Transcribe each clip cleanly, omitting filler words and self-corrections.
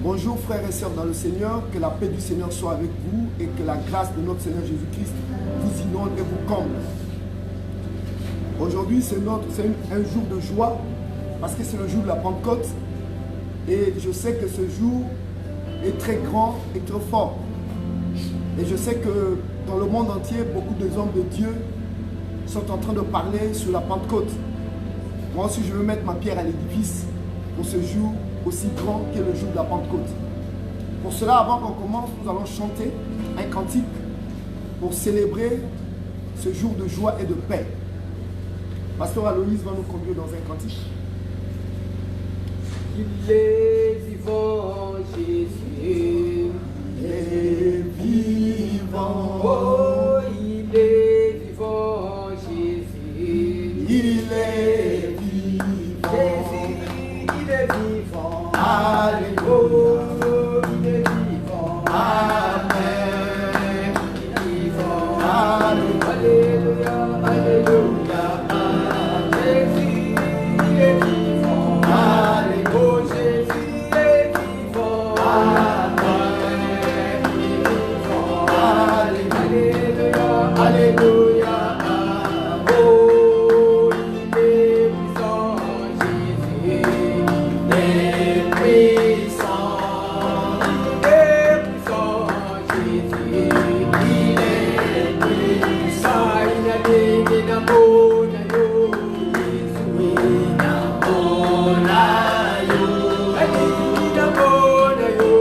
Bonjour frères et sœurs dans le Seigneur, que la paix du Seigneur soit avec vous et que la grâce de notre Seigneur Jésus-Christ vous inonde et vous comble. Aujourd'hui c'est un jour de joie parce que c'est le jour de la Pentecôte et je sais que ce jour est très grand et très fort. Et je sais que dans le monde entier, beaucoup d'hommes de Dieu sont en train de parler sur la Pentecôte. Moi aussi je veux mettre ma pierre à l'édifice pour ce jour aussi grand qu'est le jour de la Pentecôte. Pour cela, avant qu'on commence, nous allons chanter un cantique pour célébrer ce jour de joie et de paix. Pasteur Aloïs va nous conduire dans un cantique. Il est vivant, Jésus. Il est vivant. Oh, il est vivant, Jésus. Il est vivant. Jésus, il est vivant. Alléluia. Oh, il est vivant. Amen. Il est vivant. Alléluia. Alléluia, alléluia. Jésus, il est vivant. Alléluia. Oh, Jésus, il est vivant. Amen. Il est vivant. Alléluia, alléluia. Oh, il est puissant, Jésus. Il est puissant. Il est puissant, Jésus. Il est puissant. Il a dit, il a beau, il a yo, Jésus. Il a beau, il a yo. Il a beau, il a yo,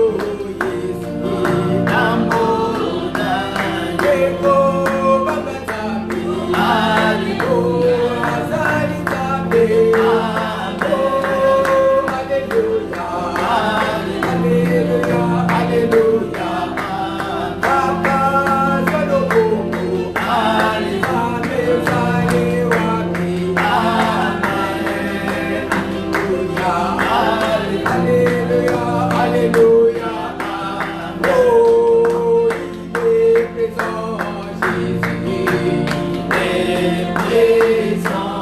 Jésus. Il a beau, il a yo. Yego, Baba Tabi. Alléluia. Azali Tabi. Oh, alléluia. Alléluia, alléluia. Baba Zalobo. Amen, Zale Wabi. Amen. Alléluia, alléluia. Oh, il est présent, Jésus. Il est présent.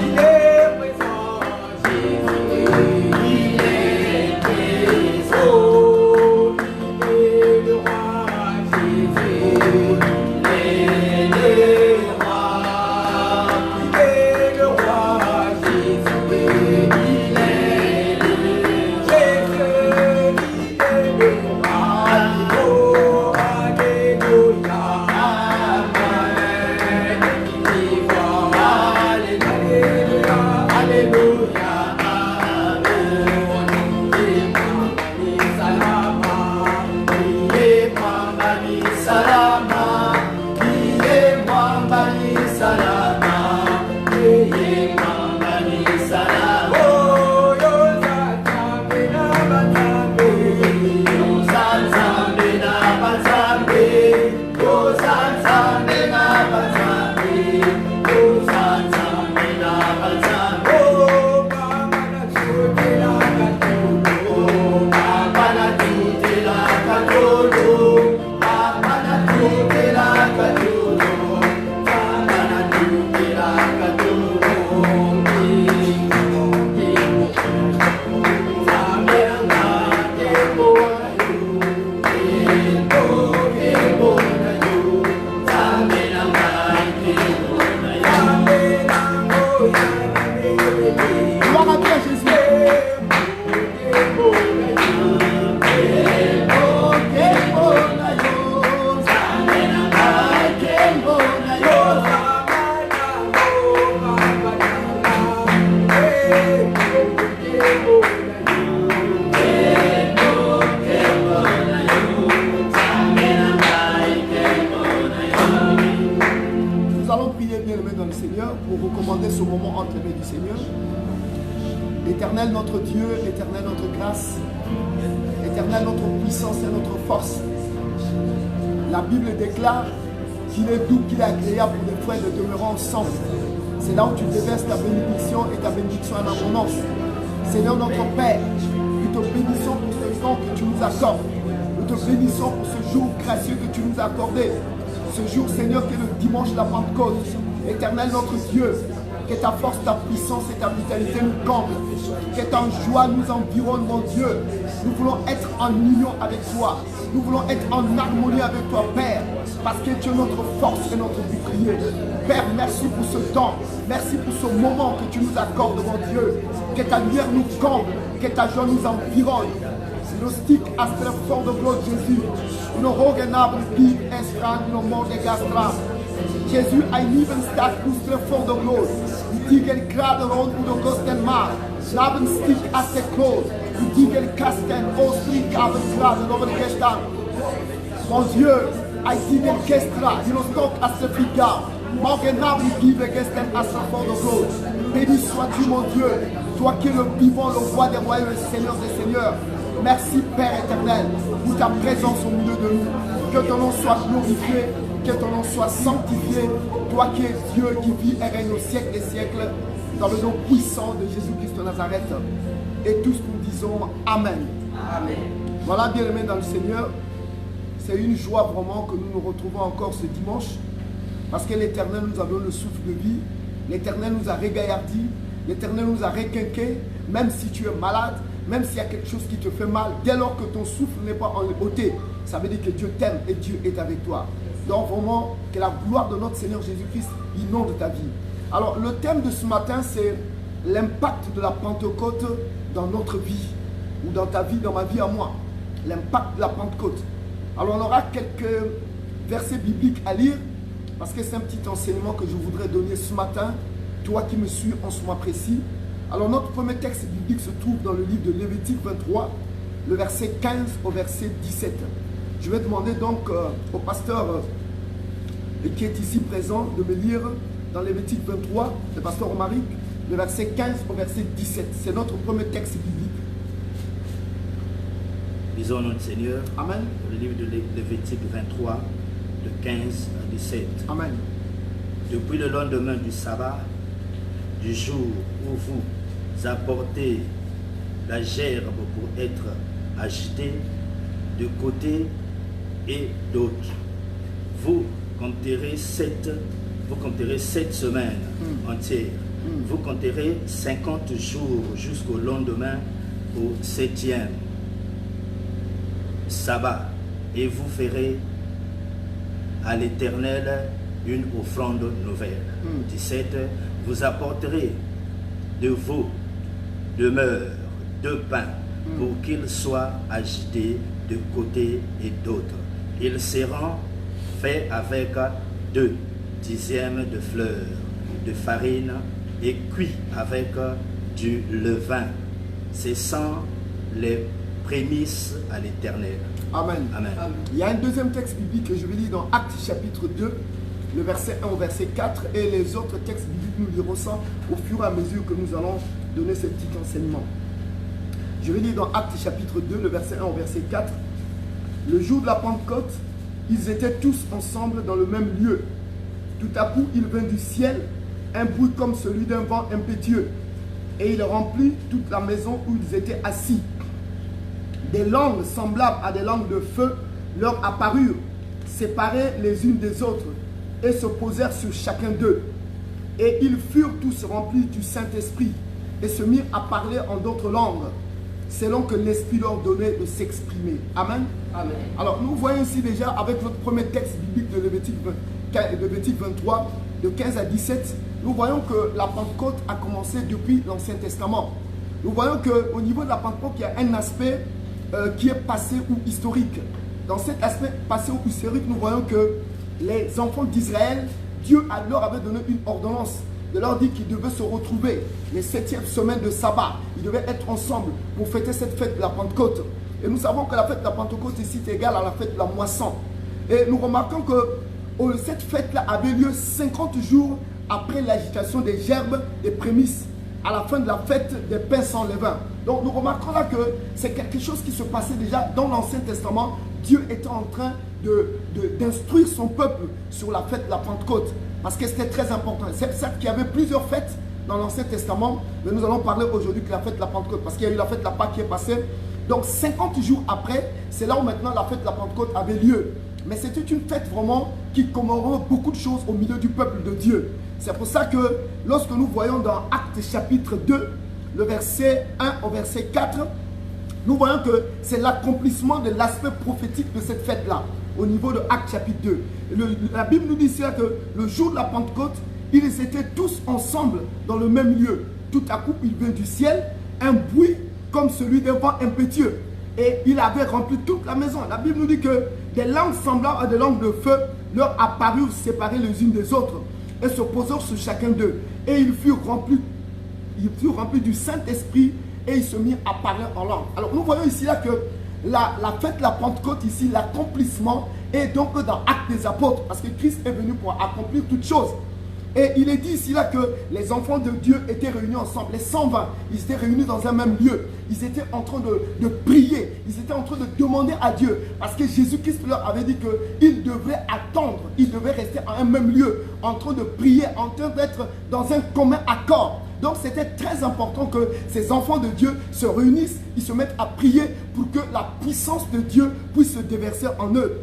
Il est présent, Jésus. Il est présent. Oh, il est le roi, Jésus. Il est le roi. Il est le roi, Jésus. Il est le Jésus. Il est le roi. Oh, alléluia. Amen. Vivant. Alléluia. Alléluia. Gloire à toi Jésus. Nous allons prier bien aimé dans le Seigneur pour recommander ce moment entre les mains du Seigneur. Éternel notre Dieu, éternel notre grâce, éternel notre puissance et notre force. La Bible déclare qu'il est doux, qu'il est agréable pour les frères de demeurer ensemble. C'est là où tu déverses ta bénédiction et ta bénédiction en abondance. Seigneur notre Père, nous te bénissons pour ce temps que tu nous accordes. Nous te bénissons pour ce jour gracieux que tu nous as accordé. Ce jour, Seigneur, qui est le dimanche de la Pentecôte. Éternel notre Dieu, Que ta force, ta puissance et ta vitalité nous comblent. Que ta joie nous environne, mon Dieu. Nous voulons être en union avec toi. Nous voulons être en harmonie avec toi, Père. Parce que tu es notre force et notre bouclier. Père, merci pour ce temps. Merci pour ce moment que tu nous accordes, mon Dieu. Que ta lumière nous comble. Que ta joie nous environne. Nos stick astra fort de gloire, Jésus. Nos rogenabel piv estran, nos morts de gastra. Jésus, ein lieben Stadt, ustre fort de gloire. Digel grade rond ou de gosten mar. Naben stick as de close. Digel kasten, ostri gaben grade, noven gestan. Mon Dieu, ein digel kestra, di nos stock as de figa. Morgenabel piv gesten astra fort de gloire. Béni sois-tu, mon Dieu, toi qui es le vivant, le roi des rois et le Seigneur des seigneurs. Merci Père éternel pour ta présence au milieu de nous. Que ton nom soit glorifié, que ton nom soit sanctifié. Toi qui es Dieu qui vit et règne au siècle des siècles, dans le nom puissant de Jésus-Christ de Nazareth. Et tous nous disons Amen. Amen. Voilà, bien-aimés dans le Seigneur, c'est une joie vraiment que nous nous retrouvons encore ce dimanche. Parce que l'Éternel nous a donné le souffle de vie. L'Éternel nous a régaillardis. L'Éternel nous a requinqués. Même si tu es malade, même s'il y a quelque chose qui te fait mal, dès lors que ton souffle n'est pas ôté, ça veut dire que Dieu t'aime et Dieu est avec toi. Donc vraiment, que la gloire de notre Seigneur Jésus-Christ inonde ta vie. Alors le thème de ce matin, c'est l'impact de la Pentecôte dans notre vie, ou dans ta vie, dans ma vie à moi. L'impact de la Pentecôte. Alors on aura quelques versets bibliques à lire, parce que c'est un petit enseignement que je voudrais donner ce matin, toi qui me suis en ce mois précis. Alors notre premier texte biblique se trouve dans le livre de Lévitique 23, le verset 15 au verset 17. Je vais demander donc au pasteur qui est ici présent de me lire dans Lévitique 23, le pasteur Omaric, le verset 15 au verset 17. C'est notre premier texte biblique. Lisons notre Seigneur. Amen. Le livre de Lévitique 23, de 15 à 17. Amen. Depuis le lendemain du sabbat, du jour où vous apportez la gerbe pour être agitée de côté et d'autre, vous compterez 7 semaines entières. Vous compterez 50 jours jusqu'au lendemain, au 7e sabbat, et vous ferez à l'Éternel une offrande nouvelle. 17. Vous apporterez de vos demeures 2 pains pour qu'ils soient agités de côté et d'autre. Ils seront faits avec 2 dixièmes de fleur de farine et cuits avec du levain. C'est sans les prémices à l'Éternel. Amen. Amen. Il y a un deuxième texte biblique que je vais lire dans Actes chapitre 2, le verset 1 au verset 4, et les autres textes bibliques, nous lirons ça au fur et à mesure que nous allons donner ce petit enseignement. Je vais lire dans Actes chapitre 2, le verset 1 au verset 4. Le jour de la Pentecôte, ils étaient tous ensemble dans le même lieu. Tout à coup, il vint du ciel un bruit comme celui d'un vent impétueux, et il remplit toute la maison où ils étaient assis. Des langues semblables à des langues de feu leur apparurent, séparées les unes des autres, et se posèrent sur chacun d'eux. Et ils furent tous remplis du Saint-Esprit, et se mirent à parler en d'autres langues, selon que l'Esprit leur donnait de s'exprimer. Amen. Amen. Alors nous voyons ici déjà avec notre premier texte biblique de Lévitique 23, de 15 à 17, nous voyons que la Pentecôte a commencé depuis l'Ancien Testament. Nous voyons qu'au niveau de la Pentecôte, il y a un aspect qui est passé ou historique. Dans cet aspect passé ou historique, nous voyons que les enfants d'Israël, Dieu leur avait donné une ordonnance de leur dire qu'ils devaient se retrouver les 7e semaines de sabbat. Ils devaient être ensemble pour fêter cette fête de la Pentecôte. Et nous savons que la fête de la Pentecôte ici est égale à la fête de la moisson. Et nous remarquons que cette fête-là avait lieu 50 jours après l'agitation des gerbes, des prémices, à la fin de la fête des pains sans levain. Donc nous remarquons là que c'est quelque chose qui se passait déjà dans l'Ancien Testament. Dieu était en train d'instruire son peuple sur la fête de la Pentecôte, parce que c'était très important. C'est ça qu'il y avait plusieurs fêtes dans l'Ancien Testament, mais nous allons parler aujourd'hui de la fête de la Pentecôte, parce qu'il y a eu la fête de la Pâque qui est passée. Donc 50 jours après, c'est là où maintenant la fête de la Pentecôte avait lieu. Mais c'était une fête vraiment qui commémorait beaucoup de choses au milieu du peuple de Dieu. C'est pour ça que lorsque nous voyons dans Actes chapitre 2, le verset 1 au verset 4, nous voyons que c'est l'accomplissement de l'aspect prophétique de cette fête-là, au niveau de Actes chapitre 2. La Bible nous dit ici que le jour de la Pentecôte, ils étaient tous ensemble dans le même lieu. Tout à coup, il vient du ciel un bruit comme celui d'un vent impétueux. Et il avait rempli toute la maison. La Bible nous dit que des langues semblables à des langues de feu leur apparurent séparées les unes des autres et se posèrent sur chacun d'eux. Et ils furent remplis du Saint-Esprit et ils se mirent à parler en langue. Alors nous voyons ici là que la fête de la Pentecôte ici, l'accomplissement est donc dans Actes des Apôtres, parce que Christ est venu pour accomplir toutes choses. Et il est dit ici là que les enfants de Dieu étaient réunis ensemble, les 120, ils étaient réunis dans un même lieu. Ils étaient en train de prier, ils étaient en train de demander à Dieu, parce que Jésus-Christ leur avait dit qu'ils devraient attendre, ils devaient rester en un même lieu, en train de prier, en train d'être dans un commun accord. Donc c'était très important que ces enfants de Dieu se réunissent, ils se mettent à prier pour que la puissance de Dieu puisse se déverser en eux.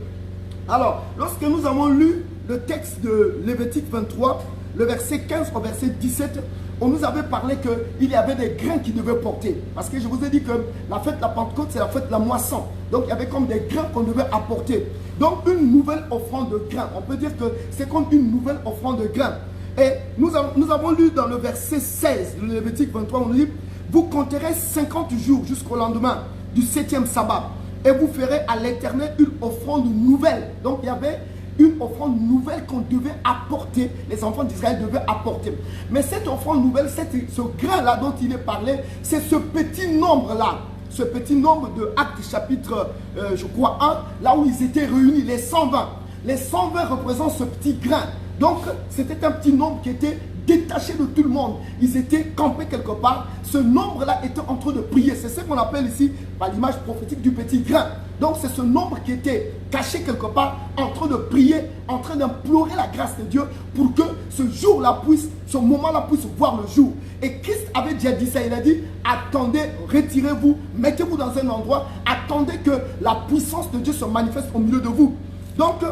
Alors, lorsque nous avons lu le texte de Lévitique 23, le verset 15 au verset 17, on nous avait parlé qu'il y avait des grains qui devaient porter. Parce que je vous ai dit que la fête de la Pentecôte, c'est la fête de la moisson. Donc il y avait comme des grains qu'on devait apporter. Donc une nouvelle offrande de grains. On peut dire que c'est comme une nouvelle offrande de grains. Et nous avons lu dans le verset 16 de Lévitique 23, on dit, vous compterez 50 jours jusqu'au lendemain du 7e sabbat. Et vous ferez à l'Éternel une offrande nouvelle. Donc il y avait une offrande nouvelle qu'on devait apporter, les enfants d'Israël devaient apporter. Mais cette offrande nouvelle, ce grain-là dont il est parlé, c'est ce petit nombre-là. Ce petit nombre de Actes chapitre, je crois, 1, là où ils étaient réunis, les 120. Les 120 représentent ce petit grain. Donc, c'était un petit nombre qui était détachés de tout le monde. Ils étaient campés quelque part. Ce nombre-là était en train de prier. C'est ce qu'on appelle ici, par l'image prophétique du petit grain. Donc c'est ce nombre qui était caché quelque part, en train de prier, en train d'implorer la grâce de Dieu pour que ce jour-là puisse, ce moment-là puisse voir le jour. Et Christ avait déjà dit ça. Il a dit, attendez, retirez-vous, mettez-vous dans un endroit, attendez que la puissance de Dieu se manifeste au milieu de vous. Donc,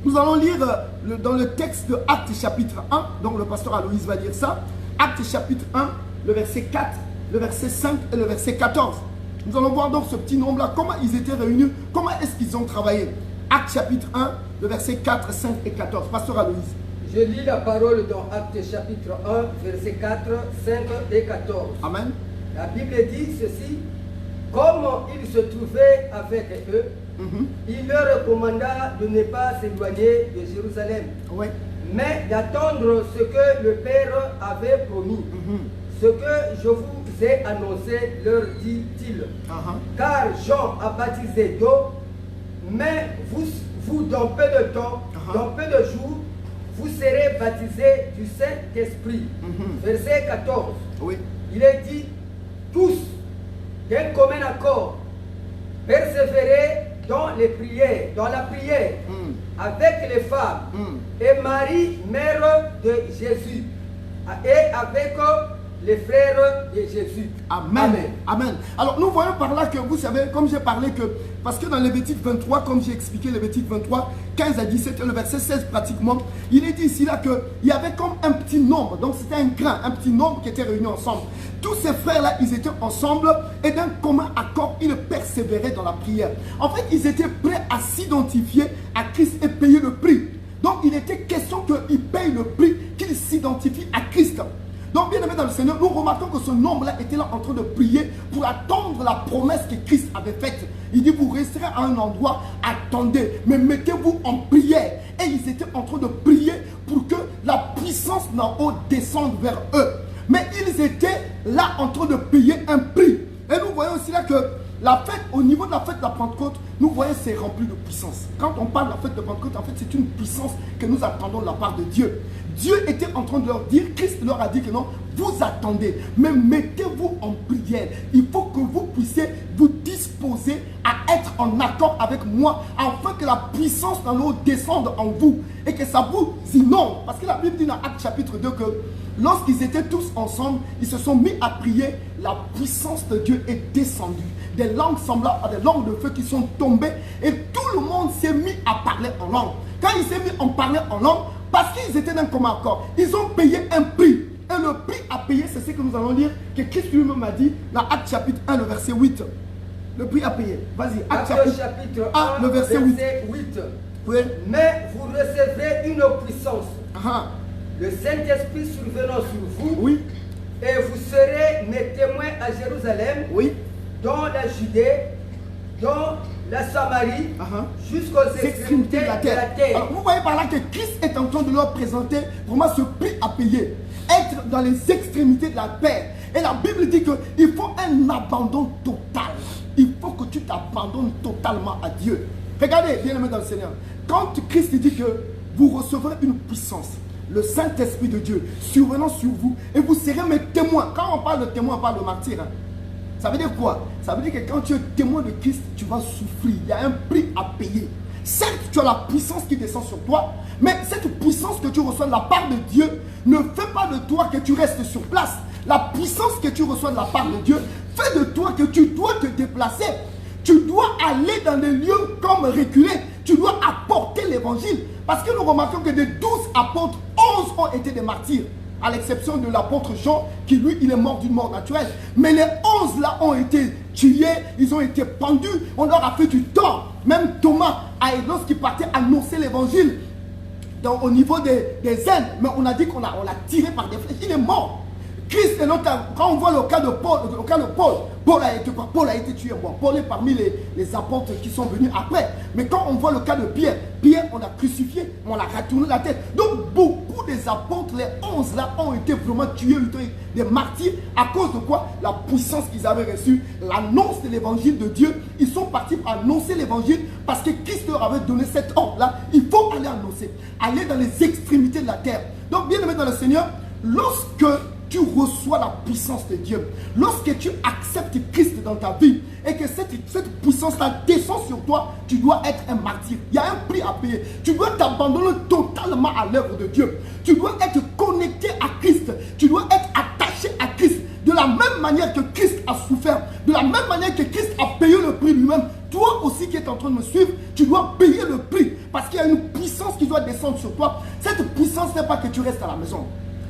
nous allons lire dans le texte de Actes chapitre 1, donc le pasteur Aloïs va lire ça. Actes chapitre 1, le verset 4, le verset 5 et le verset 14. Nous allons voir donc ce petit nombre-là, comment ils étaient réunis, comment est-ce qu'ils ont travaillé. Actes chapitre 1, le verset 4, 5 et 14. Pasteur Aloïs. Je lis la parole dans Actes chapitre 1, verset 4, 5 et 14. Amen. La Bible dit ceci, comme il se trouvait avec eux, il leur recommanda de ne pas s'éloigner de Jérusalem, mais d'attendre ce que le Père avait promis. Ce que je vous ai annoncé, leur dit-il. Car Jean a baptisé d'eau, mais vous dans peu de temps, dans peu de jours, vous serez baptisés du Saint-Esprit. Verset 14. Il est dit, tous, d'un commun accord, persévérez dans les prières, dans la prière, avec les femmes, et Marie, mère de Jésus, et avec les frères de Jésus. Amen. Amen. Amen. Alors nous voyons par là que vous savez, comme j'ai parlé que, parce que dans Lévitique 23, comme j'ai expliqué Lévitique 23, 15 à 17, le verset 16 pratiquement, il est dit ici là qu'il y avait comme un petit nombre, donc c'était un grain, un petit nombre qui était réuni ensemble. Tous ces frères-là, ils étaient ensemble et d'un commun accord, ils persévéraient dans la prière. En fait, ils étaient prêts à s'identifier à Christ et payer le prix. Donc il était question qu'ils payent le prix, qu'ils s'identifient à Christ. Donc, bien aimé dans le Seigneur, nous remarquons que ce nombre-là était là en train de prier pour attendre la promesse que Christ avait faite. Il dit, vous resterez à un endroit, attendez, mais mettez-vous en prière. Et ils étaient en train de prier pour que la puissance d'en haut descende vers eux. Mais ils étaient là en train de payer un prix. Et nous voyons aussi là que la fête, au niveau de la fête de la Pentecôte, nous voyons c'est rempli de puissance. Quand on parle de la fête de Pentecôte, en fait, c'est une puissance que nous attendons de la part de Dieu. Dieu était en train de leur dire, Christ leur a dit que non, vous attendez, mais mettez-vous en prière. Il faut que vous puissiez vous disposer à être en accord avec moi, afin que la puissance dans l'eau descende en vous et que ça vous inonde. Parce que la Bible dit dans Actes chapitre 2 que lorsqu'ils étaient tous ensemble, ils se sont mis à prier, la puissance de Dieu est descendue. Des langues semblables à des langues de feu qui sont tombées et tout le monde s'est mis à parler en langue. Quand il s'est mis à parler en langue, Parce qu'ils étaient d'un commun accord. Ils ont payé un prix. Et le prix à payer, c'est ce que nous allons lire, que Christ lui-même a dit dans Actes chapitre 1, le verset 8. Le prix à payer. Vas-y, Actes chapitre 1, le verset 8. Oui. Mais vous recevrez une puissance. Le Saint-Esprit survenant sur vous. Oui. Et vous serez mes témoins à Jérusalem. Oui. Dans la Judée, dans la Samarie, jusqu'aux extrémités de la terre. Alors, vous voyez par là que Christ est en train de leur présenter vraiment ce prix à payer. Être dans les extrémités de la terre. Et la Bible dit qu'il faut un abandon total. Il faut que tu t'abandonnes totalement à Dieu. Regardez, bien-aimés dans le Seigneur. Quand Christ dit que vous recevrez une puissance, le Saint-Esprit de Dieu survenant sur vous, et vous serez mes témoins. Quand on parle de témoin, on parle de martyr. Ça veut dire quoi? Ça veut dire que quand tu es témoin de Christ, tu vas souffrir. Il y a un prix à payer. Certes, tu as la puissance qui descend sur toi, mais cette puissance que tu reçois de la part de Dieu ne fait pas de toi que tu restes sur place. La puissance que tu reçois de la part de Dieu fait de toi que tu dois te déplacer. Tu dois aller dans des lieux comme reculés. Tu dois apporter l'évangile. Parce que nous remarquons que des 12 apôtres, 11 ont été des martyrs. À l'exception de l'apôtre Jean, qui lui, il est mort d'une mort naturelle. Mais les 11 là ont été tués, ils ont été pendus, on leur a fait du tort. Même Thomas, lorsqu'il partait annoncer l'évangile au niveau des ailes, mais on a dit qu'on l'a tiré par des flèches, il est mort. Christ est notre, quand on voit le cas de Paul, Paul a été quoi? Paul a été tué. Bon, Paul est parmi les apôtres qui sont venus après. Mais quand on voit le cas de Pierre, on l'a crucifié, on l'a retourné la tête. Donc beaucoup des apôtres, les 11 là, ont été vraiment tués, des martyrs. À cause de quoi? La puissance qu'ils avaient reçue, l'annonce de l'évangile de Dieu. Ils sont partis pour annoncer l'évangile parce que Christ leur avait donné cet ordre là. Il faut aller annoncer, aller dans les extrémités de la terre. Donc bien aimé dans le Seigneur, lorsque tu reçois la puissance de Dieu, lorsque tu acceptes Christ dans ta vie et que cette puissance-là descend sur toi, tu dois être un martyr. Il y a un prix à payer. Tu dois t'abandonner totalement à l'œuvre de Dieu. Tu dois être connecté à Christ. Tu dois être attaché à Christ. De la même manière que Christ a souffert, de la même manière que Christ a payé le prix lui-même, toi aussi qui es en train de me suivre, tu dois payer le prix. Parce qu'il y a une puissance qui doit descendre sur toi. Cette puissance n'est pas que tu restes à la maison.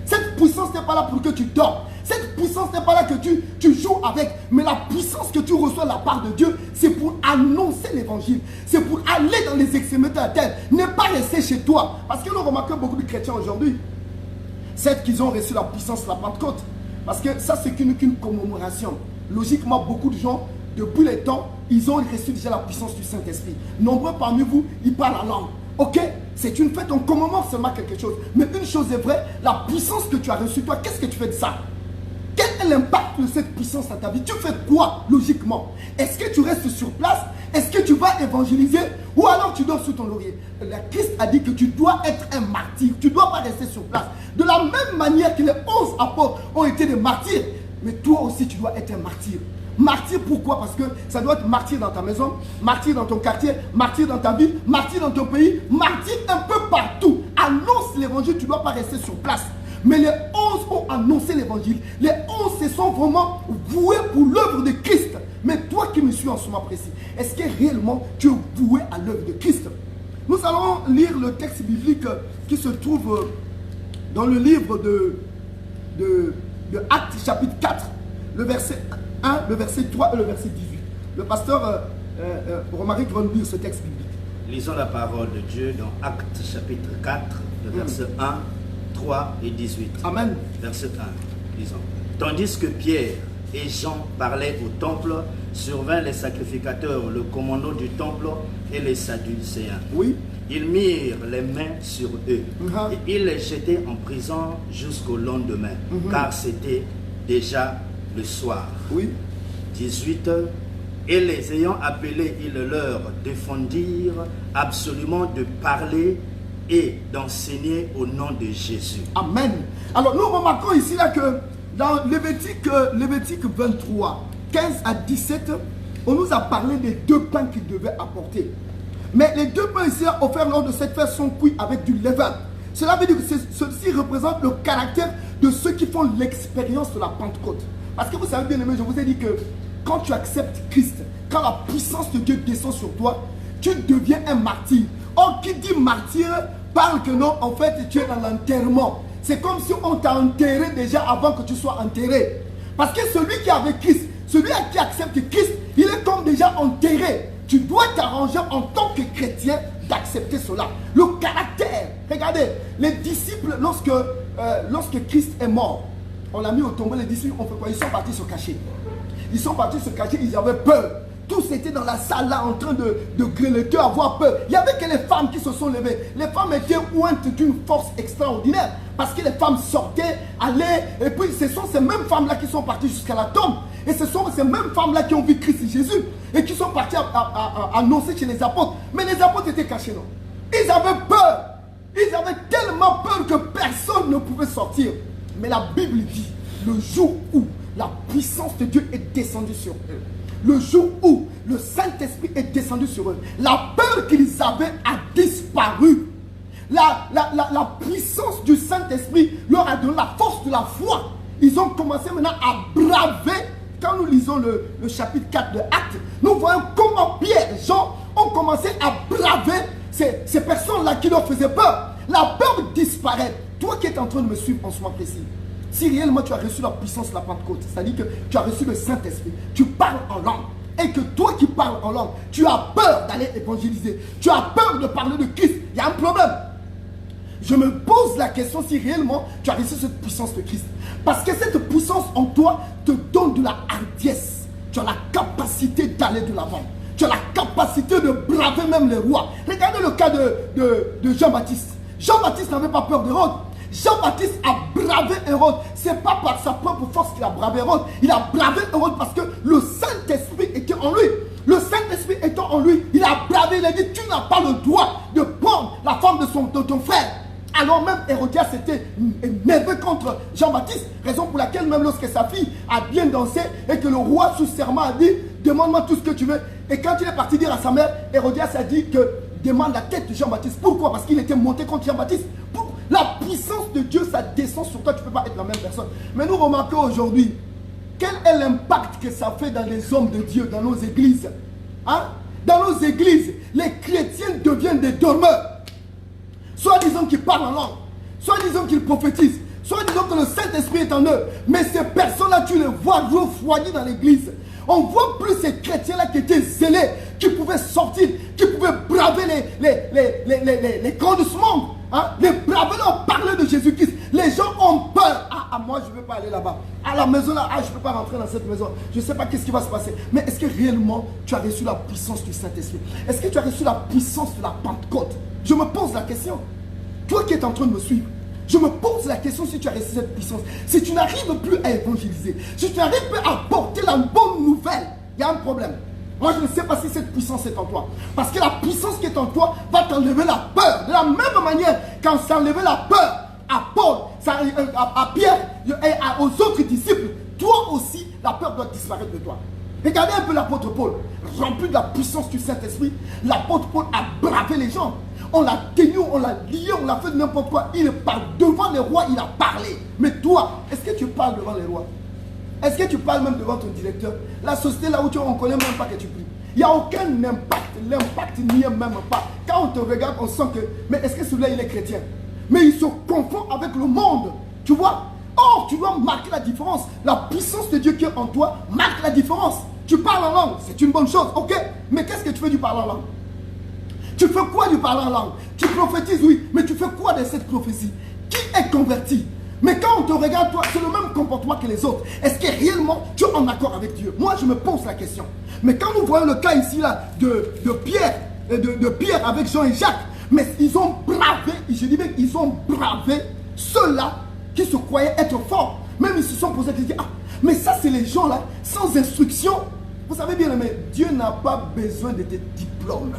Cette puissance n'est pas là pour que tu dors. Cette puissance n'est pas là que tu joues avec. Mais la puissance que tu reçois de la part de Dieu, c'est pour annoncer l'évangile. C'est pour aller dans les extrémités de la terre. Ne pas rester chez toi. Parce que nous remarquons beaucoup de chrétiens aujourd'hui. C'est qu'ils ont reçu la puissance de la Pentecôte. Parce que ça, c'est qu'une commémoration. Logiquement, beaucoup de gens, depuis les temps, ils ont reçu déjà la puissance du Saint-Esprit. Nombreux parmi vous, ils parlent la langue. Ok, c'est une fête, on commémore seulement quelque chose. Mais une chose est vraie, la puissance que tu as reçue, toi, qu'est-ce que tu fais de ça? Quel est l'impact de cette puissance à ta vie? Tu fais quoi, logiquement? Est-ce que tu restes sur place? Est-ce que tu vas évangéliser? Ou alors tu dors sous ton laurier? Le Christ a dit que tu dois être un martyr. Tu ne dois pas rester sur place. De la même manière que les 11 apôtres ont été des martyrs, mais toi aussi, tu dois être un martyr. Martyr, pourquoi? Parce que ça doit être martyr dans ta maison, martyr dans ton quartier, martyr dans ta vie, martyr dans ton pays, martyr un peu partout. Annonce l'évangile, tu ne dois pas rester sur place. Mais les 11 ont annoncé l'évangile. Les 11 se sont vraiment voués pour l'œuvre de Christ. Mais toi qui me suis en ce moment précis, est-ce que réellement tu es voué à l'œuvre de Christ? Nous allons lire le texte biblique qui se trouve dans le livre de Actes chapitre 4, le verset 1, le verset 3 et le verset 18. Le pasteur Romaric va nous lire ce texte biblique. Lisons la parole de Dieu dans Actes chapitre 4, le verset 1, 3 et 18. Amen. Verset 1, lisons. Tandis que Pierre et Jean parlaient au temple, survinrent les sacrificateurs, le commandant du temple et les Sadducéens. Oui. Ils mirent les mains sur eux et ils les jetaient en prison jusqu'au lendemain, car c'était déjà le soir. Oui. 18. Et les ayant appelés, ils leur défendirent absolument de parler et d'enseigner au nom de Jésus. Amen. Alors nous remarquons ici là que dans Lévitique 23, 15 à 17, on nous a parlé des 2 pains qu'ils devaient apporter. Mais les 2 pains ici offerts lors de cette fête sont cuits avec du levain. Cela veut dire que ceci représente le caractère de ceux qui font l'expérience de la Pentecôte. Parce que vous savez bien aimé, je vous ai dit que quand tu acceptes Christ, quand la puissance de Dieu descend sur toi, tu deviens un martyr. Or, qui dit martyr parle que non, en fait, tu es dans l'enterrement. C'est comme si on t'a enterré déjà avant que tu sois enterré. Parce que celui qui est avec Christ, celui qui accepte Christ, il est comme déjà enterré. Tu dois t'arranger en tant que chrétien d'accepter cela. Le caractère. Regardez, les disciples, lorsque Christ est mort, on l'a mis au tombeau, les disciples ont fait quoi? Ils sont partis se cacher. Ils sont partis se cacher, ils avaient peur. Tous étaient dans la salle là en train de grelotter, avoir peur. Il n'y avait que les femmes qui se sont levées. Les femmes étaient ointes d'une force extraordinaire. Parce que les femmes sortaient, allaient, et puis ce sont ces mêmes femmes là qui sont parties jusqu'à la tombe. Et ce sont ces mêmes femmes là qui ont vu Christ Jésus. Et qui sont parties à annoncer chez les apôtres. Mais les apôtres étaient cachés, non? Ils avaient peur. Ils avaient tellement peur que personne ne pouvait sortir. Mais la Bible dit, le jour où la puissance de Dieu est descendue sur eux, le jour où le Saint-Esprit est descendu sur eux, la peur qu'ils avaient a disparu. La puissance du Saint-Esprit leur a donné la force de la foi. Ils ont commencé maintenant à braver. Quand nous lisons le chapitre 4 de Actes, nous voyons comment Pierre et Jean ont commencé à braver ces personnes-là qui leur faisaient peur. La peur disparaît. Toi qui es en train de me suivre en ce moment précis, si réellement tu as reçu la puissance de la Pentecôte, c'est-à-dire que tu as reçu le Saint-Esprit, tu parles en langue, et que toi qui parles en langue, tu as peur d'aller évangéliser, tu as peur de parler de Christ, il y a un problème. Je me pose la question si réellement tu as reçu cette puissance de Christ. Parce que cette puissance en toi te donne de la hardiesse. Tu as la capacité d'aller de l'avant. Tu as la capacité de braver même les rois. Regardez le cas de Jean-Baptiste. Jean-Baptiste n'avait pas peur d'Hérode. Jean-Baptiste a bravé Hérode. Ce n'est pas par sa propre force qu'il a bravé Hérode. Il a bravé Hérode parce que le Saint-Esprit était en lui. Le Saint-Esprit étant en lui, il a bravé, il a dit, tu n'as pas le droit de prendre la femme de ton frère. Alors même Hérodias était énervé contre Jean-Baptiste. Raison pour laquelle même lorsque sa fille a bien dansé et que le roi sous serment a dit, demande-moi tout ce que tu veux. Et quand il est parti dire à sa mère, Hérodias a dit que demande la tête de Jean-Baptiste. Pourquoi? Parce qu'il était monté contre Jean-Baptiste. La puissance de Dieu, ça descend sur toi, tu ne peux pas être la même personne. Mais nous remarquons aujourd'hui, quel est l'impact que ça fait dans les hommes de Dieu, dans nos églises, hein? Dans nos églises, les chrétiens deviennent des dormeurs. Soit disant qu'ils parlent en langue, soit disant qu'ils prophétisent, soit disant que le Saint-Esprit est en eux. Mais ces personnes-là, tu les vois refroidir dans l'église. On ne voit plus ces chrétiens-là qui étaient zélés, qui pouvaient sortir, qui pouvaient braver les grands de ce monde. Hein? Les braver, leur parler de Jésus-Christ. Les gens ont peur. Moi, je ne veux pas aller là-bas. À la maison, là, je ne peux pas rentrer dans cette maison. Je ne sais pas qu'est-ce qui va se passer. Mais est-ce que réellement, tu as reçu la puissance du Saint-Esprit? Est-ce que tu as reçu la puissance de la Pentecôte? Je me pose la question. Toi qui es en train de me suivre, je me pose la question si tu as reçu cette puissance. Si tu n'arrives plus à évangéliser, si tu n'arrives plus à porter la bonne nouvelle, il y a un problème. Moi, je ne sais pas si cette puissance est en toi. Parce que la puissance qui est en toi va t'enlever la peur. De la même manière, quand ça enlevait la peur à Paul, à Pierre et aux autres disciples, toi aussi, la peur doit disparaître de toi. Regardez un peu l'apôtre Paul, rempli de la puissance du Saint-Esprit. L'apôtre Paul a bravé les gens. On l'a tenu, on l'a lié, on l'a fait n'importe quoi. Il parle devant les rois, il a parlé. Mais toi, est-ce que tu parles devant les rois? Est-ce que tu parles même devant ton directeur? La société là où on ne connaît même pas que tu pries. Il n'y a aucun impact. L'impact n'y est même pas. Quand on te regarde, on sent que, mais est-ce que celui-là il est chrétien? Mais il se confond avec le monde. Tu vois? Or, tu dois marquer la différence. La puissance de Dieu qui est en toi marque la différence. Tu parles en langue, c'est une bonne chose, ok? Mais qu'est-ce que tu fais du parler en langue? Tu fais quoi du parler en langue? Tu prophétises, oui, mais tu fais quoi de cette prophétie? Qui est converti? Mais quand on te regarde, toi, c'est le même comportement que les autres. Est-ce que réellement tu es en accord avec Dieu? Moi, je me pose la question. Mais quand nous voyons le cas ici là de Pierre avec Jean et Jacques, mais ils ont bravé, je dis bien, ils ont bravé ceux-là qui se croyaient être forts. Même ils se sont posés des questions. Mais ça, c'est les gens là, sans instruction. Vous savez bien, mais Dieu n'a pas besoin de tes diplômes.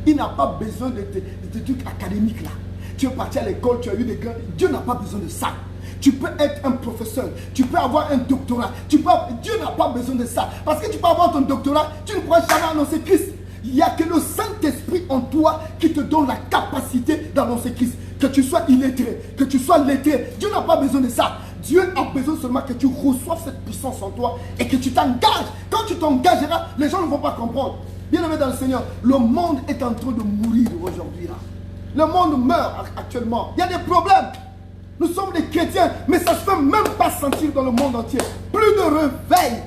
Il n'a pas besoin de tes trucs académiques là. Tu es parti à l'école, tu as eu des grands. Dieu n'a pas besoin de ça. Tu peux être un professeur, tu peux avoir un doctorat. Dieu n'a pas besoin de ça. Parce que tu peux avoir ton doctorat, tu ne pourras jamais annoncer Christ. Il n'y a que le Saint-Esprit en toi qui te donne la capacité d'annoncer Christ. Que tu sois illettré, que tu sois lettré. Dieu n'a pas besoin de ça. Dieu a besoin seulement que tu reçoives cette puissance en toi et que tu t'engages. Quand tu t'engageras, les gens ne vont pas comprendre. Bien-aimé dans le Seigneur, le monde est en train de mourir aujourd'hui là. Le monde meurt actuellement. Il y a des problèmes. Nous sommes des chrétiens, mais ça ne se fait même pas sentir dans le monde entier. Plus de réveil.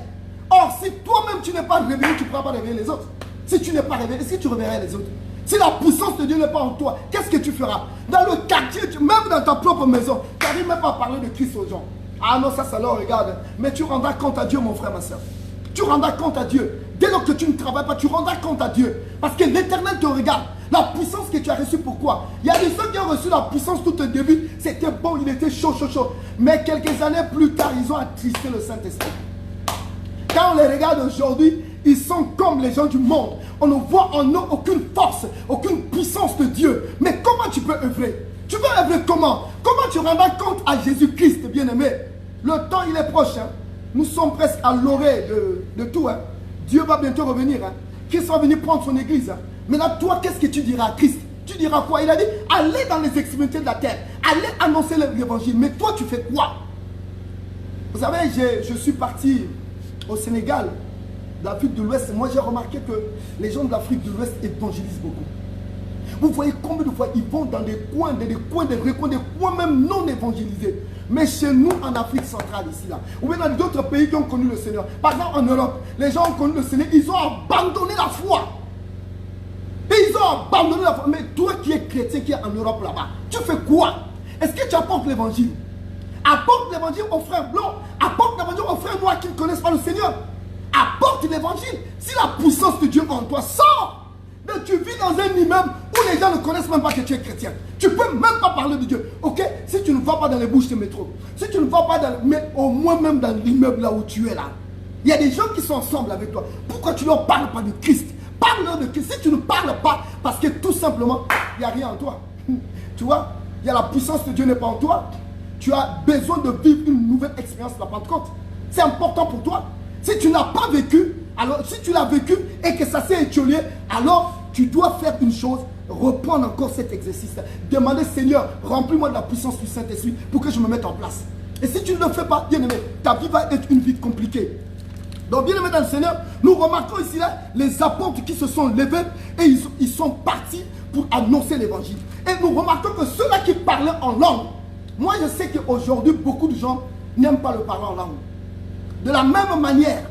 Or, si toi-même tu n'es pas réveillé, tu ne pourras pas réveiller les autres. Si tu n'es pas réveillé, est-ce que tu réveillerais les autres? Si la puissance de Dieu n'est pas en toi, qu'est-ce que tu feras? Dans le quartier, même dans ta propre maison, tu n'arrives même pas à parler de Christ aux gens. Ah non, ça leur regarde. Mais tu rendras compte à Dieu, mon frère, ma soeur. Tu rendras compte à Dieu. Dès lors que tu ne travailles pas, tu rendras compte à Dieu. Parce que l'Éternel te regarde. La puissance que tu as reçue, pourquoi? Il y a des gens qui ont reçu la puissance tout au début. C'était bon, il était chaud. Mais quelques années plus tard, ils ont attristé le Saint-Esprit. Quand on les regarde aujourd'hui, ils sont comme les gens du monde. On ne voit en eux aucune force, aucune puissance de Dieu. Mais comment tu peux œuvrer? Tu veux œuvrer comment? Comment tu rendras compte à Jésus-Christ, bien-aimé? Le temps, il est proche. Hein? Nous sommes presque à l'orée de tout. Hein? Dieu va bientôt revenir. Hein? Christ va venir prendre son église. Hein? Maintenant, toi, qu'est-ce que tu diras à Christ? Tu diras quoi? Il a dit, allez dans les extrémités de la terre. Allez annoncer l'évangile. Mais toi, tu fais quoi? Vous savez, je suis parti au Sénégal, d'Afrique de l'Ouest. Moi, j'ai remarqué que les gens de l'Afrique de l'Ouest évangélisent beaucoup. Vous voyez combien de fois ils vont dans des coins, des coins même non évangélisés. Mais chez nous, en Afrique centrale, ici, là, ou bien dans d'autres pays qui ont connu le Seigneur. Par exemple, en Europe, les gens ont connu le Seigneur, ils ont abandonné la foi. Et ils ont abandonné la foi. Mais toi qui es chrétien, qui es en Europe là-bas, tu fais quoi? Est-ce que tu apportes l'évangile? Apporte l'évangile aux frères blancs, apporte l'évangile aux frères noirs qui ne connaissent pas le Seigneur. Apporte l'évangile. Si la puissance de Dieu en toi sort, mais tu vis dans un immeuble où les gens ne connaissent même pas que tu es chrétien. Tu ne peux même pas parler de Dieu. Ok? Si tu ne vas pas dans les bouches de métro, si tu ne vas pas dans... Mais au moins même dans l'immeuble là où tu es là, il y a des gens qui sont ensemble avec toi. Pourquoi tu ne leur parles pas de Christ? Parle-leur de Christ. Si tu ne parles pas, parce que tout simplement, il n'y a rien en toi. Tu vois? Il y a la puissance de Dieu n'est pas en toi. Tu as besoin de vivre une nouvelle expérience de la Pentecôte. C'est important pour toi. Si tu n'as pas vécu, alors si tu l'as vécu et que ça s'est étiolé, alors tu dois faire une chose, reprendre encore cet exercice. Demander, Seigneur, remplis-moi de la puissance du Saint-Esprit pour que je me mette en place. Et si tu ne le fais pas, bien aimé, ta vie va être une vie compliquée. Donc bien aimé dans le Seigneur, nous remarquons ici là les apôtres qui se sont levés et ils sont partis pour annoncer l'évangile. Et nous remarquons que ceux-là qui parlaient en langue, moi je sais qu'aujourd'hui beaucoup de gens n'aiment pas le parler en langue. De la même manière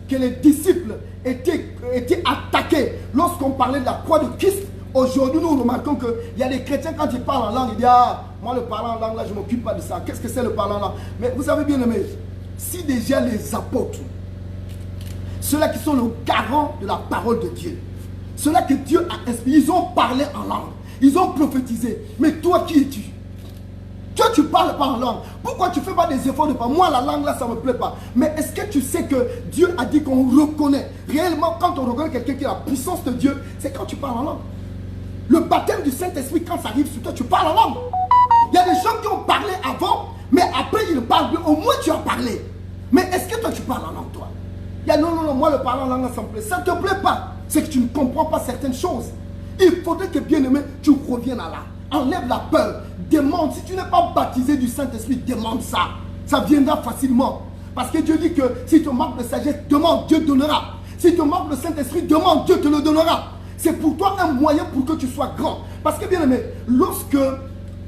que les disciples étaient attaqués lorsqu'on parlait de la croix de Christ, aujourd'hui nous remarquons qu'il y a des chrétiens quand ils parlent en langue, ils disent ah, moi le parler en langue là je ne m'occupe pas de ça. Qu'est-ce que c'est le parler en langue? Mais vous savez bien aimé, si déjà les apôtres, ceux-là qui sont le garant de la parole de Dieu, ceux-là que Dieu a inspiré, ils ont parlé en langue, ils ont prophétisé. Mais toi, qui es-tu? Toi, tu ne parles pas en langue. Pourquoi tu ne fais pas des efforts de parler? Moi, la langue là, ça ne me plaît pas. Mais est-ce que tu sais que Dieu a dit qu'on reconnaît? Réellement, quand on reconnaît quelqu'un qui a la puissance de Dieu, c'est quand tu parles en langue. Le baptême du Saint-Esprit, quand ça arrive sur toi, tu parles en langue. Il y a des gens qui ont parlé avant, mais après, ils ne parlent plus. Au moins, tu as parlé. Mais est-ce que toi, tu parles en langue, toi? Il y a non, moi le parler en langue, ça me plaît. Ça ne te plaît pas. C'est que tu ne comprends pas certaines choses. Il faudrait que, bien aimé, tu reviennes à là. Enlève la peur. Demande. Si tu n'es pas baptisé du Saint-Esprit, demande ça. Ça viendra facilement. Parce que Dieu dit que si tu manques de sagesse, demande, Dieu te donnera. Si tu manques le Saint-Esprit, demande, Dieu te le donnera. C'est pour toi un moyen pour que tu sois grand. Parce que, bien aimé, lorsque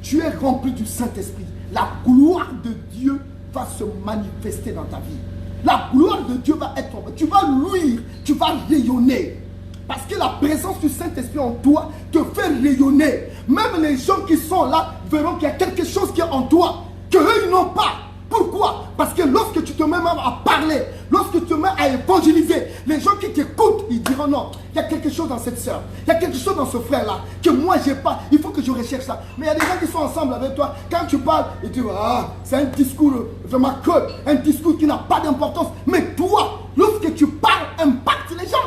tu es rempli du Saint-Esprit, la gloire de Dieu va se manifester dans ta vie. La gloire de Dieu va être en toi. Tu vas luire, tu vas rayonner. Parce que la présence du Saint-Esprit en toi te fait rayonner. Même les gens qui sont là verront qu'il y a quelque chose qui est en toi, qu'eux ils n'ont pas. Pourquoi? Parce que lorsque tu te mets même à parler, lorsque tu te mets à évangéliser, les gens qui t'écoutent, ils diront non, il y a quelque chose dans cette soeur, il y a quelque chose dans ce frère-là, que moi j'ai pas, il faut que je recherche ça. Mais il y a des gens qui sont ensemble avec toi, quand tu parles, et tu dis, ah, c'est un discours vraiment cool, un discours qui n'a pas d'importance. Mais toi, lorsque tu parles, impacte les gens.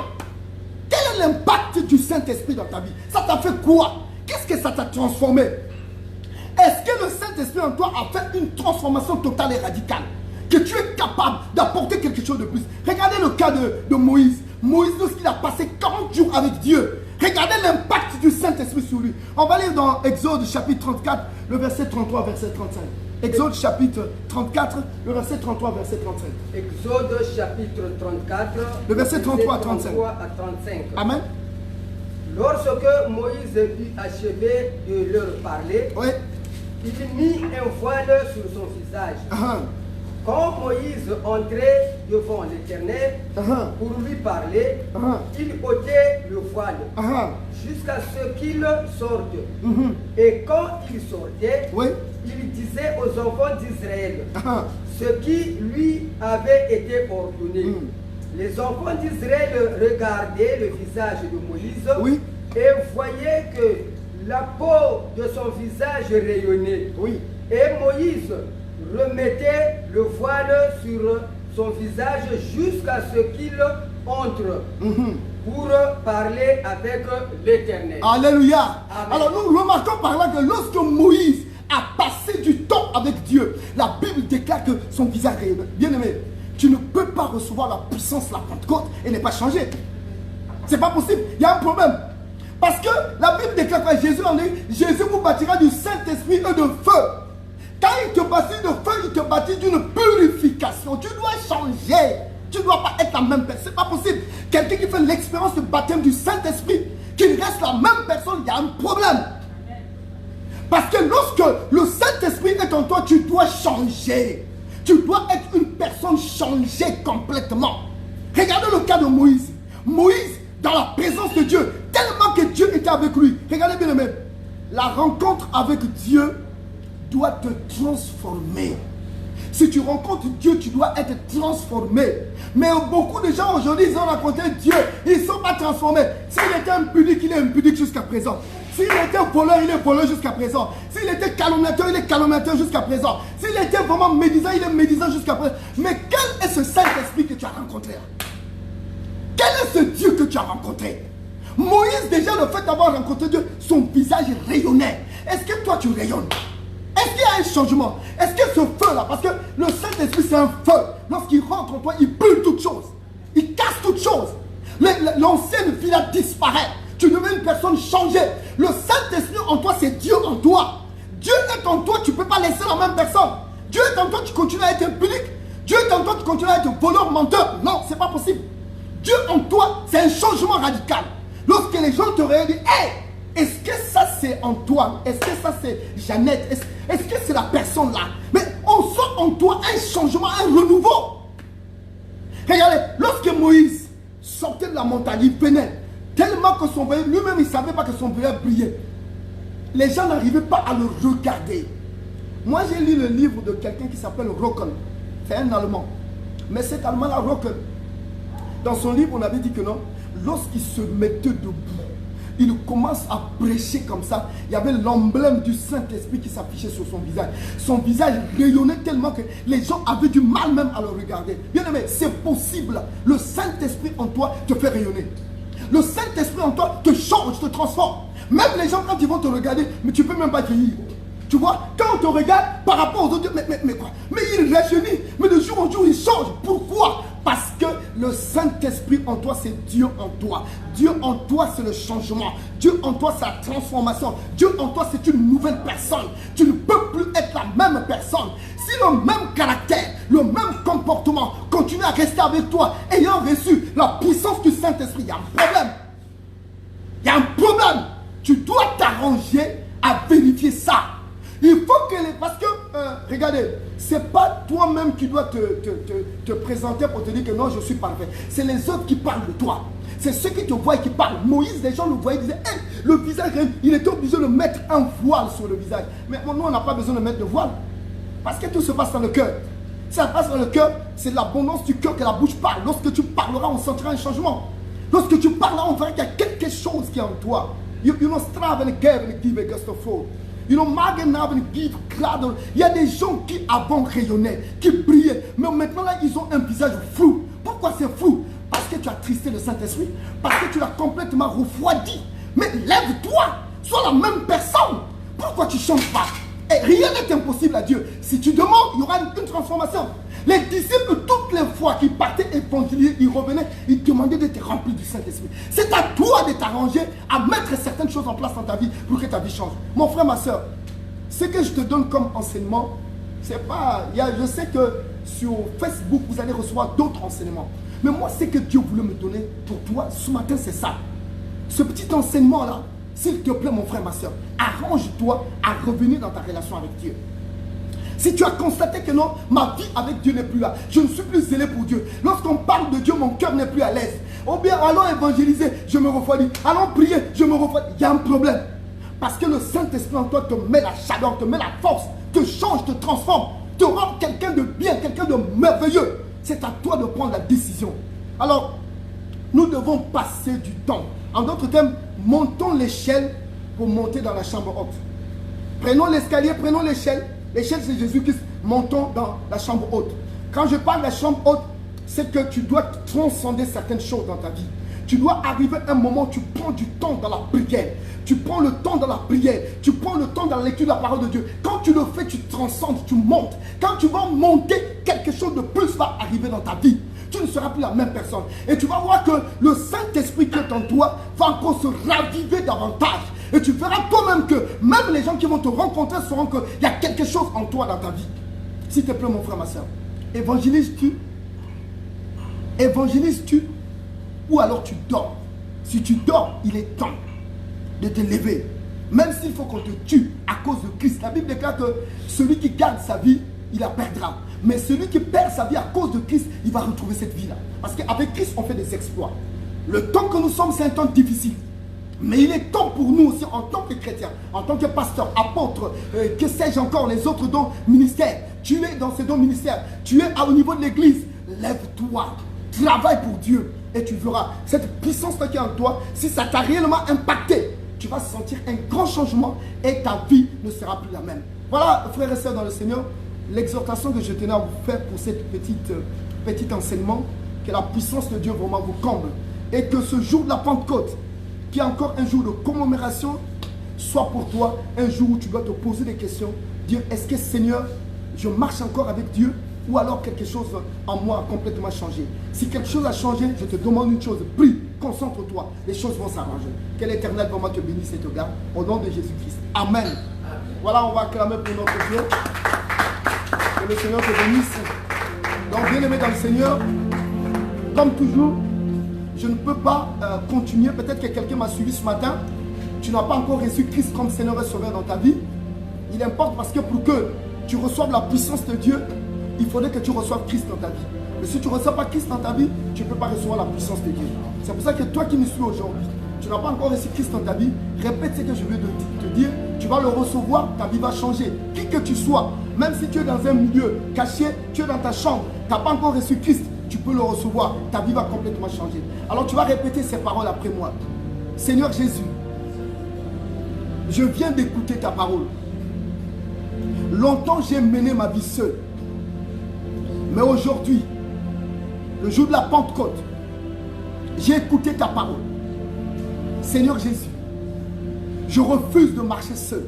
Quel est l'impact du Saint-Esprit dans ta vie? Ça t'a fait quoi? Qu'est-ce que ça t'a transformé? Est-ce que le Saint-Esprit en toi a fait une transformation totale et radicale? Que tu es capable d'apporter quelque chose de plus? Regardez le cas de Moïse. Moïse, lorsqu'il a passé 40 jours avec Dieu, regardez l'impact du Saint-Esprit sur lui. On va lire dans Exode chapitre 34, le verset 33, verset 35. Exode chapitre 34, le verset 33, verset 35. Exode chapitre 34, le verset 33 à 35. à 35. Amen. Lorsque Moïse eut achevé de leur parler, Oui. il mit un voile sur son visage. Ah, Quand Moïse entrait devant l'Éternel ah, pour lui parler, ah, il ôtait le voile ah, jusqu'à ce qu'il sorte. mhm. Et quand il sortait, Oui. il disait aux enfants d'Israël Ah, ce qui lui avait été ordonné. Mm. Les enfants d'Israël regardaient le visage de Moïse Oui. et voyaient que la peau de son visage rayonnait. Oui. Et Moïse remettait le voile sur son visage jusqu'à ce qu'il entre Mhm. pour parler avec l'Éternel. Alléluia. Amen. Alors nous remarquons par là que lorsque Moïse a passé du temps avec Dieu, la Bible déclare que son visage rayonnait. Bien-aimé, tu ne peux pas recevoir la puissance, la Pentecôte et ne pas changer. C'est pas possible. Il y a un problème. Parce que la Bible déclare que Jésus en dit, Jésus vous bâtira du Saint-Esprit et de feu. Quand il te baptise de feu, il te baptise d'une purification. Tu dois changer. Tu ne dois pas être la même personne. C'est pas possible. Quelqu'un qui fait l'expérience de baptême du Saint-Esprit, qu'il reste la même personne, il y a un problème. Parce que lorsque le Saint-Esprit est en toi, tu dois changer. Tu dois être une personne changée complètement. Regardez le cas de Moïse. Moïse, dans la présence de Dieu, tellement que Dieu était avec lui. Regardez bien le même. La rencontre avec Dieu doit te transformer. Si tu rencontres Dieu, tu dois être transformé. Mais beaucoup de gens aujourd'hui, ils ont rencontré Dieu. Ils ne sont pas transformés. S'il était impudique, il est impudique jusqu'à présent. S'il était voleur, il est voleur jusqu'à présent. S'il était calomniateur, il est calomniateur jusqu'à présent. S'il était vraiment médisant, il est médisant jusqu'à présent. Mais quel est ce Saint-Esprit que tu as rencontré? Quel est ce Dieu que tu as rencontré? Moïse, déjà, le fait d'avoir rencontré Dieu, son visage rayonnait. Est-ce que toi, tu rayonnes? Est-ce qu'il y a un changement? Est-ce que ce feu-là, parce que le Saint-Esprit, c'est un feu. Lorsqu'il rentre en toi, il brûle toutes choses. Il casse toutes choses. L'ancienne vie là disparaît. Tu deviens une personne changée. Le Saint-Esprit en toi, c'est Dieu en toi. Dieu est en toi, tu ne peux pas laisser la même personne. Dieu est en toi, tu continues à être impudique. Dieu est en toi, tu continues à être voleur, menteur. Non, ce n'est pas possible. Dieu en toi, c'est un changement radical. Lorsque les gens te regardent, hey, est-ce que ça c'est Antoine? Est-ce que ça c'est Jeannette? Est-ce que c'est la personne là? Mais on sent en toi un changement, un renouveau. Regardez, lorsque Moïse sortait de la montagne, il venait tellement que son veilleur, lui-même il ne savait pas que son veilleur brillait. Les gens n'arrivaient pas à le regarder. Moi j'ai lu le livre de quelqu'un qui s'appelle Rocken. C'est un Allemand. Mais cet Allemand-là, Rocken, dans son livre on avait dit que non, lorsqu'il se mettait debout, il commence à prêcher comme ça. Il y avait l'emblème du Saint-Esprit qui s'affichait sur son visage. Son visage rayonnait tellement que les gens avaient du mal même à le regarder. Bien aimé, c'est possible. Le Saint-Esprit en toi te fait rayonner. Le Saint-Esprit en toi te change, te transforme. Même les gens quand ils vont te regarder, mais tu ne peux même pas vieillir. Tu vois, quand on te regarde par rapport aux autres, mais quoi? Mais il rajeunit. Mais de jour en jour, il change. Pourquoi? Parce que le Saint-Esprit en toi, c'est Dieu en toi. Dieu en toi, c'est le changement. Dieu en toi, c'est la transformation. Dieu en toi, c'est une nouvelle personne. Tu ne peux plus être la même personne. Si le même caractère, le même comportement continue à rester avec toi, ayant reçu la puissance du Saint-Esprit, il y a un problème. Il y a un problème. Tu dois t'arranger à vérifier ça. Il faut que les... Parce que, regardez, ce n'est pas toi-même qui dois te présenter pour te dire que non, je suis parfait. C'est les autres qui parlent de toi. C'est ceux qui te voient et qui parlent. Moïse, les gens le voyaient, ils disaient, hey, le visage, il était obligé de mettre un voile sur le visage. Mais nous, on n'a pas besoin de mettre de voile. Parce que tout se passe dans le cœur. Si ça passe dans le cœur, c'est l'abondance du cœur que la bouche parle. Lorsque tu parleras, on sentira un changement. Lorsque tu parleras, on verra qu'il y a quelque chose qui est en toi. You know, strive and give and give against the foe. You know, il y a des gens qui avant rayonnaient, qui brillaient, mais maintenant là, ils ont un visage flou. Pourquoi c'est flou? Parce que tu as tristé le Saint-Esprit, parce que tu l'as complètement refroidi. Mais lève-toi, sois la même personne. Pourquoi tu ne changes pas? Et rien n'est impossible à Dieu. Si tu demandes, il y aura une transformation. Les disciples, toutes les fois qu'ils partaient évangéliser, ils revenaient, ils demandaient d'être remplis du Saint-Esprit. C'est à toi de t'arranger à mettre certaines choses en place dans ta vie pour que ta vie change. Mon frère, ma soeur, ce que je te donne comme enseignement, c'est pas... je sais que sur Facebook, vous allez recevoir d'autres enseignements. Mais moi, ce que Dieu voulait me donner pour toi ce matin, c'est ça. ce petit enseignement-là, s'il te plaît, mon frère, ma soeur, arrange-toi à revenir dans ta relation avec Dieu. Si tu as constaté que non, ma vie avec Dieu n'est plus là, je ne suis plus zélé pour Dieu. Lorsqu'on parle de Dieu, mon cœur n'est plus à l'aise. Ou bien, allons évangéliser, je me refroidis. Allons prier, je me refroidis. Il y a un problème. Parce que le Saint-Esprit en toi te met la chaleur, te met la force, te change, te transforme, te rend quelqu'un de bien, quelqu'un de merveilleux. C'est à toi de prendre la décision. Alors, nous devons passer du temps. En d'autres termes, montons l'échelle pour monter dans la chambre haute. Prenons l'escalier, prenons l'échelle. L'échelle, c'est Jésus-Christ. Montons dans la chambre haute. Quand je parle de la chambre haute, c'est que tu dois transcender certaines choses dans ta vie. Tu dois arriver à un moment où tu prends du temps dans la prière. Tu prends le temps dans la prière. Tu prends le temps dans la lecture de la parole de Dieu. Quand tu le fais, tu transcendes, tu montes. Quand tu vas monter, quelque chose de plus va arriver dans ta vie. Tu ne seras plus la même personne. Et tu vas voir que le Saint-Esprit qui est en toi va encore se raviver davantage. Et tu verras toi-même que même les gens qui vont te rencontrer sauront qu'il y a quelque chose en toi dans ta vie. S'il te plaît, mon frère, ma soeur, évangélises-tu? Évangélises-tu? Ou alors tu dors? Si tu dors, il est temps de te lever. Même s'il faut qu'on te tue à cause de Christ. La Bible déclare que celui qui garde sa vie, il la perdra. Mais celui qui perd sa vie à cause de Christ, il va retrouver cette vie-là. Parce qu'avec Christ, on fait des exploits. Le temps que nous sommes, c'est un temps difficile. Mais il est temps pour nous aussi, en tant que chrétiens, en tant que pasteurs, apôtres, que sais-je encore, les autres dons ministères. Tu es dans ces dons ministères. Tu es au niveau de l'église. Lève-toi. Travaille pour Dieu. Et tu verras cette puissance-là qui est en toi. Si ça t'a réellement impacté, tu vas sentir un grand changement et ta vie ne sera plus la même. Voilà, frères et sœurs dans le Seigneur, l'exhortation que je tenais à vous faire pour cette petit enseignement, que la puissance de Dieu vraiment vous comble. Et que ce jour de la Pentecôte, qui est encore un jour de commémoration, soit pour toi un jour où tu dois te poser des questions, dire est-ce que Seigneur, je marche encore avec Dieu ou alors quelque chose en moi a complètement changé. Si quelque chose a changé, je te demande une chose, prie, concentre-toi, les choses vont s'arranger. Que l'Éternel vraiment te bénisse et te garde au nom de Jésus-Christ. Amen. Voilà, on va acclamer pour notre Dieu. Que le Seigneur te bénisse. Donc, bien aimé dans le Seigneur, comme toujours, je ne peux pas continuer. Peut-être que quelqu'un m'a suivi ce matin. Tu n'as pas encore reçu Christ comme Seigneur et Sauveur dans ta vie. Il importe parce que pour que tu reçoives la puissance de Dieu, il faudrait que tu reçoives Christ dans ta vie. Mais si tu ne reçois pas Christ dans ta vie, tu ne peux pas recevoir la puissance de Dieu. C'est pour ça que toi qui me suis aujourd'hui, tu n'as pas encore reçu Christ dans ta vie, répète ce que je viens de te dire. Tu vas le recevoir, ta vie va changer. Qui que tu sois, même si tu es dans un milieu caché, tu es dans ta chambre, tu n'as pas encore reçu Christ, tu peux le recevoir, ta vie va complètement changer. Alors tu vas répéter ces paroles après moi. Seigneur Jésus, je viens d'écouter ta parole. Longtemps j'ai mené ma vie seule. Mais aujourd'hui, le jour de la Pentecôte, j'ai écouté ta parole. Seigneur Jésus, je refuse de marcher seul.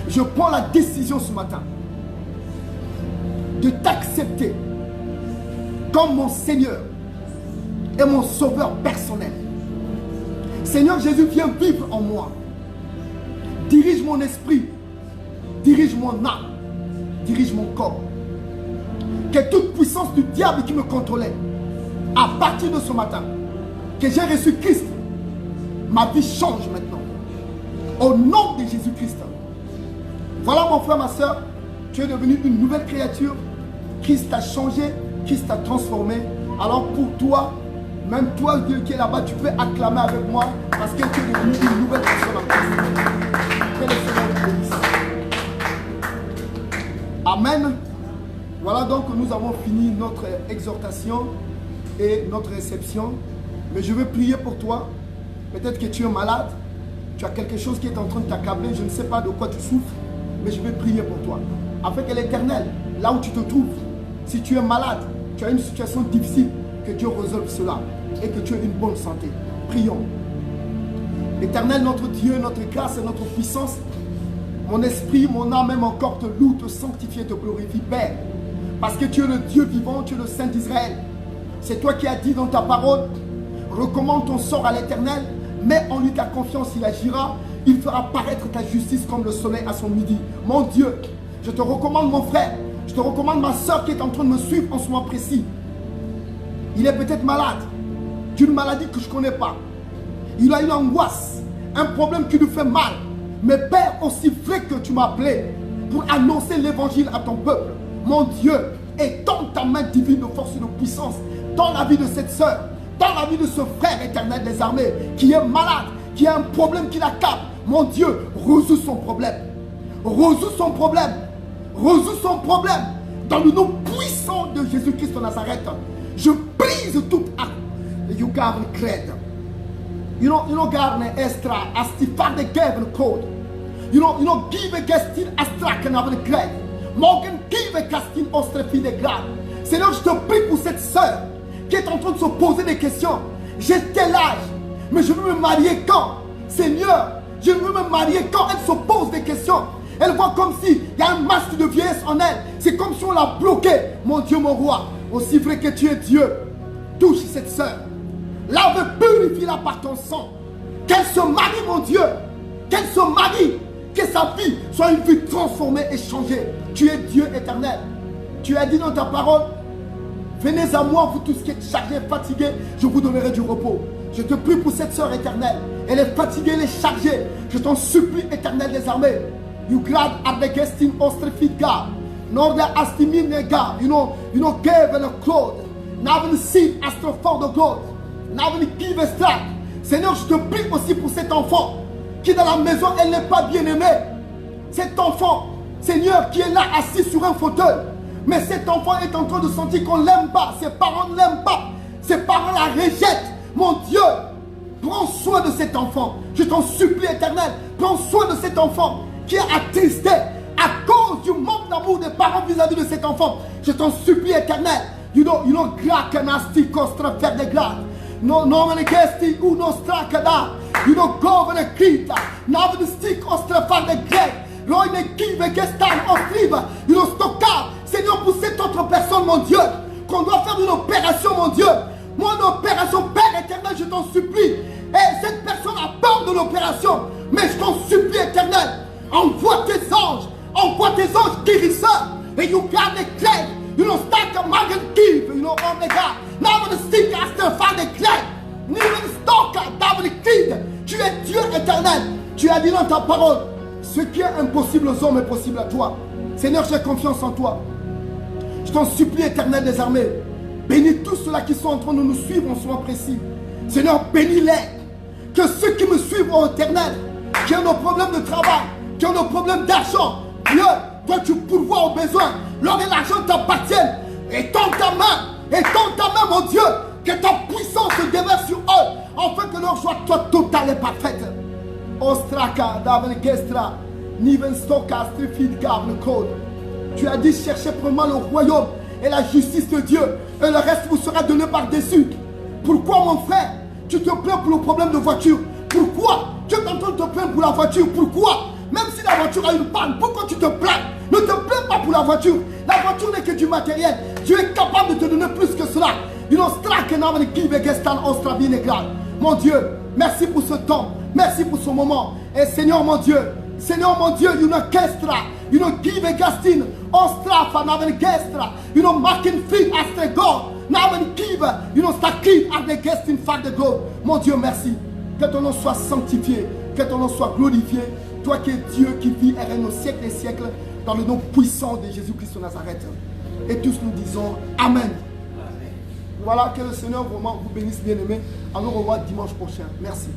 Je prends la décision ce matin de t'accepter comme mon Seigneur et mon Sauveur personnel. Seigneur Jésus, viens vivre en moi. Dirige mon esprit, dirige mon âme, dirige mon corps. Que toute puissance du diable qui me contrôlait, à partir de ce matin, que j'ai reçu Christ, ma vie change maintenant. Au nom de Jésus-Christ. Voilà mon frère, ma soeur, tu es devenu une nouvelle créature. Christ t'a changé, Christ t'a transformé. Alors pour toi, même toi qui es là-bas, tu peux acclamer avec moi parce que tu es devenu une nouvelle personne en Christ. Que le Seigneur te bénisse. Amen. Voilà donc nous avons fini notre exhortation et notre réception. Mais je veux prier pour toi. Peut-être que tu es malade. Tu as quelque chose qui est en train de t'accabler. Je ne sais pas de quoi tu souffres. Mais je vais prier pour toi. Afin que l'Éternel, là où tu te trouves, si tu es malade, tu as une situation difficile, que Dieu résolve cela. Et que tu aies une bonne santé. Prions. Éternel, notre Dieu, notre grâce et notre puissance, mon esprit, mon âme et mon corps te louent, te sanctifient, te glorifient, Père. Parce que tu es le Dieu vivant, tu es le Saint d'Israël. C'est toi qui as dit dans ta parole, recommande ton sort à l'Éternel, mets en lui ta confiance, il agira, il fera paraître ta justice comme le soleil à son midi. Mon Dieu, je te recommande mon frère, je te recommande ma soeur qui est en train de me suivre en ce moment précis. Il est peut-être malade, d'une maladie que je ne connais pas. Il a une angoisse, un problème qui lui fait mal. Mais Père, aussi vrai que tu m'as appelé pour annoncer l'évangile à ton peuple, mon Dieu, étends ta main divine de force et de puissance dans la vie de cette sœur, dans la vie de ce frère éternel des armées qui est malade, qui a un problème qui l'accable. Mon Dieu, résous son problème. Résous son problème. Résous son problème. Dans le nom puissant de Jésus-Christ de Nazareth, je brise toute acte. You garde cred. You know, garde extra, astifar de gevre code. You know, give gestin astra canavre cred. Morgan give castin ostrefi de grade. Seigneur, je te prie pour cette sœur qui est en train de se poser des questions. J'ai tel âge, mais je veux me marier quand? Seigneur, je veux me marier quand? Elle se pose des questions. Elle voit comme s'il y a un masque de vieillesse en elle. C'est comme si on l'a bloqué. Mon Dieu, mon roi, aussi vrai que tu es Dieu, touche cette sœur. Lave, purifie-la par ton sang. Qu'elle se marie, mon Dieu. Qu'elle se marie. Que sa vie soit une vie transformée et changée. Tu es Dieu éternel. Tu as dit dans ta parole, venez à moi, vous tous qui êtes chargés et fatigués, je vous donnerai du repos. Je te prie pour cette sœur éternelle. Elle est fatiguée, elle est chargée. Je t'en supplie, éternel des armées. You glad at the guesting ostrefit God. Nor the astimin God. You know, gave a cloth. Now the seed astro for the God. Now the give a strike. Seigneur, je te prie aussi pour cet enfant qui dans la maison, elle n'est pas bien aimée. Cet enfant, Seigneur, qui est là assis sur un fauteuil. Mais cet enfant est en train de sentir qu'on ne l'aime pas. Ses parents ne l'aiment pas. Ses parents la rejettent. Mon Dieu, prends soin de cet enfant. Je t'en supplie, éternel. Prends soin de cet enfant qui est attristé à cause du manque d'amour des parents vis-à-vis de cet enfant. Je t'en supplie, éternel. You know, gracanasti costra faire des grades. No, manifesti uno stracada. You know, governor kita. Now the stick ostra faire des grades. Loi ne kive gestan ostriva. You know, stockard. Seigneur, pour cette autre personne, mon Dieu, qu'on doit faire une opération, mon Dieu. Mon opération, Père éternel, je t'en supplie. Et cette personne a peur de l'opération. Mais je t'en supplie, éternel. Envoie tes anges guérisseurs. Et you garde les clés. You know, start a market give. You know, oh my God. Now the stick has to find the clés. Even stalker, double kid. Tu es Dieu éternel. Tu as dit dans ta parole, ce qui est impossible aux hommes est possible à toi. Seigneur, j'ai confiance en toi. Je t'en supplie, éternel des armées. Bénis tous ceux-là qui sont en train de nous suivre en ce moment précis. Seigneur, bénis-les. Que ceux qui me suivent au éternel, qui ont nos problèmes de travail, qui ont nos problèmes d'argent, Dieu, toi tu pourvois aux besoins. L'or et l'argent t'appartiennent. Étends ta main, mon Dieu, que ta puissance se déverse sur eux, afin que leur joie soit totale et parfaite. Ostraka, Daven Gestra, Niven Stoka, Strifid, Gavne Code. Tu as dit, cherchez premièrement le royaume et la justice de Dieu, et le reste vous sera donné par-dessus. Pourquoi, mon frère, tu te plains pour le problème de voiture? Pourquoi tu es en train de te plaindre pour la voiture? Pourquoi? Même si la voiture a une panne, pourquoi tu te plains? Ne te plains pas pour la voiture. La voiture n'est que du matériel. Dieu est capable de te donner plus que cela. Mon Dieu, merci pour ce temps. Merci pour ce moment. Et Seigneur mon Dieu, you know, Kestra, you know, give a gastin, Ostra, Fanaven Kestra, you know, marking free as the God. Now and give, you know, Stakid as the gastin, Father God. Mon Dieu, merci. Que ton nom soit sanctifié, que ton nom soit glorifié. Toi qui es Dieu qui vit et règne au siècle et siècles, dans le nom puissant de Jésus-Christ de Nazareth. Et tous nous disons Amen. Voilà, que le Seigneur vraiment vous bénisse, bien-aimés. À nous revoir dimanche prochain. Merci.